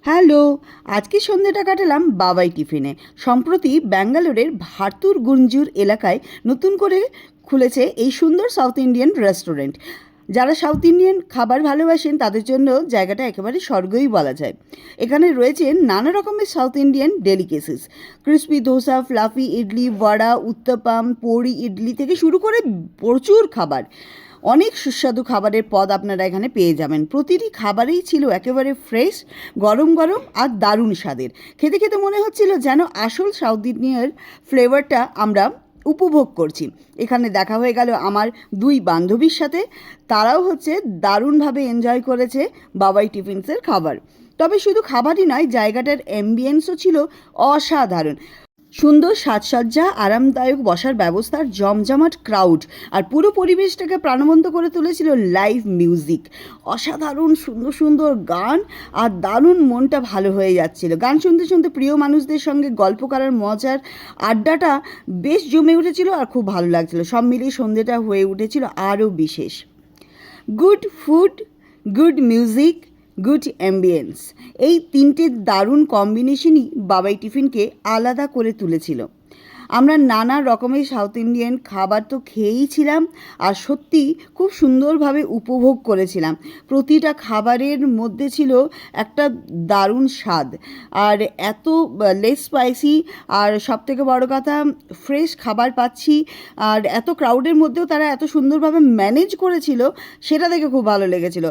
Hello, আজকে সন্ধ্যাটা কাটালাম বাবাই টিফিনে। সম্প্রতি ব্যাঙ্গালোরের ভারতুর গুঞ্জুর এলাকায় নতুন করে খুলেছে এই সুন্দর সাউথ ইন্ডিয়ান রেস্টুরেন্ট। যারা সাউথ ইন্ডিয়ান খাবার ভালোবাসেন তাদের জন্য জায়গাটা একেবারে স্বর্গই বলা যায়। এখানে রয়েছে নানা রকমের south Indian delicacies, crispy dosa, fluffy idli, vada, uttapam, পোড়ি idli থেকে শুরু করে প্রচুর খাবার। অনেক সুস্বাদু খাবারের পদ আপনারা এখানে পেয়ে যাবেন। প্রতিটি খাবারেই ছিল একেবারে ফ্রেশ, গরম গরম আর দারুণ স্বাদের। খেতে খেতে মনে হচ্ছিল যেন আসল সাউথ ইন্ডিয়ার ফ্লেভারটা আমরা উপভোগ করছি। এখানে দেখা হয়ে গেল আমার দুই বান্ধবীর সাথে। তারাও দারুণভাবে এনজয় করেছে বাবাই টিফিনসের খাবার। তবে শুধু খাবারই নয়, জায়গাটার অ্যাম্বিয়েন্সও ছিল অসাধারণ। সুন্দর সাজসজ্জা, আরামদায়ক বসার ব্যবস্থার জমজমাট ক্রাউড, আর পুরো পরিবেশটাকে প্রাণবন্ত করে তুলেছিল লাইভ মিউজিক। অসাধারণ সুন্দর সুন্দর গান, আর দারুণ মনটা ভালো হয়ে যাচ্ছিল। গান শুনতে শুনতে প্রিয় মানুষদের সঙ্গে গল্প করার মজার আড্ডাটা বেশ জমে উঠেছিল আর খুব ভালো লাগছিল। সব মিলিয়ে সন্ধ্যেটা হয়ে উঠেছিল আরও বিশেষ। Good food, good music, good ambience, এই তিনটে দারুণ কম্বিনেশনই বাবাই টিফিনকে আলাদা করে তুলেছিল। আমরা নানা রকমের সাউথ ইন্ডিয়ান খাবার তো খেয়েই ছিলাম, আর সত্যি খুব সুন্দরভাবে উপভোগ করেছিলাম। প্রতিটা খাবারের মধ্যে ছিল একটা দারুণ স্বাদ, আর এত লেস স্পাইসি, আর সবথেকে বড় কথা ফ্রেশ খাবার পাচ্ছি। আর এত ক্রাউডের মধ্যেও তারা এত সুন্দরভাবে ম্যানেজ করেছিল, সেটা দেখে খুব ভালো লেগেছিল।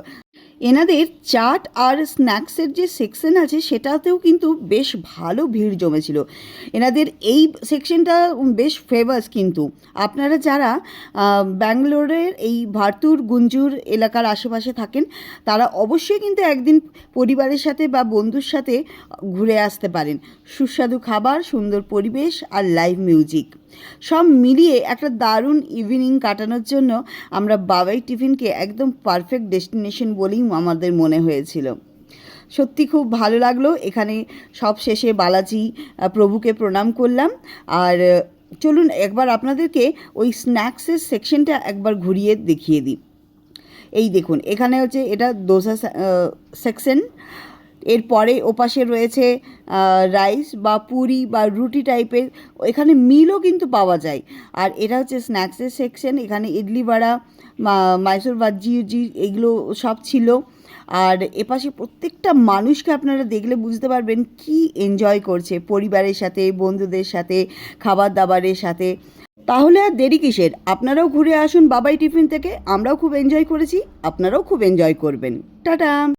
এনাদের চাট আর স্ন্যাক্সের যে সেকশন আছে সেটাতেও কিন্তু বেশ ভালো ভিড় জমেছিল। এনাদের এই সেকশনটা বেশ ফেমাস। কিন্তু আপনারা যারা ব্যাঙ্গালোরের এই ভারতুর গুঞ্জুর এলাকার আশেপাশে থাকেন, তারা অবশ্যই কিন্তু একদিন পরিবারের সাথে বা বন্ধুর সাথে ঘুরে আসতে পারেন। সুস্বাদু খাবার, সুন্দর পরিবেশ আর লাইভ মিউজিক সব মিলিয়ে একটা দারুণ ইভিনিং কাটানোর জন্য আমরা বাবাই টিফিনকে একদম পারফেক্ট ডেস্টিনেশন বলেই আমাদের মনে হয়েছিল। সত্যি খুব ভালো লাগলো। এখানে সব শেষে বালাজি প্রভুকে প্রণাম করলাম। আর চলুন একবার আপনাদেরকে ওই স্ন্যাক্সের সেকশনটা একবার ঘুরিয়ে দেখিয়ে দিই। এই দেখুন, এখানে এটা দোসা সেকশন। এরপরে ওপাশে রয়েছে রাইস বা পুরি বা রুটি টাইপের, এখানে মিলও কিন্তু পাওয়া যায়। আর এটা স্ন্যাক্সের সেকশন। এখানে ইডলি বড়া, মাইসুর ভাজি এগুলো সব ছিল। আর এপাশে প্রত্যেকটা মানুষকে আপনারা দেখলে বুঝতে পারবেন কি এনজয় করছে পরিবারের সাথে, বন্ধুদের সাথে, খাবার দাবারের সাথে। তাহলে আর দেরি কিসের, আপনারাও ঘুরে আসুন বাবাই টিফিন থেকে। আমরাও খুব এনজয় করেছি, আপনারাও খুব এনজয় করবেন। টাটা।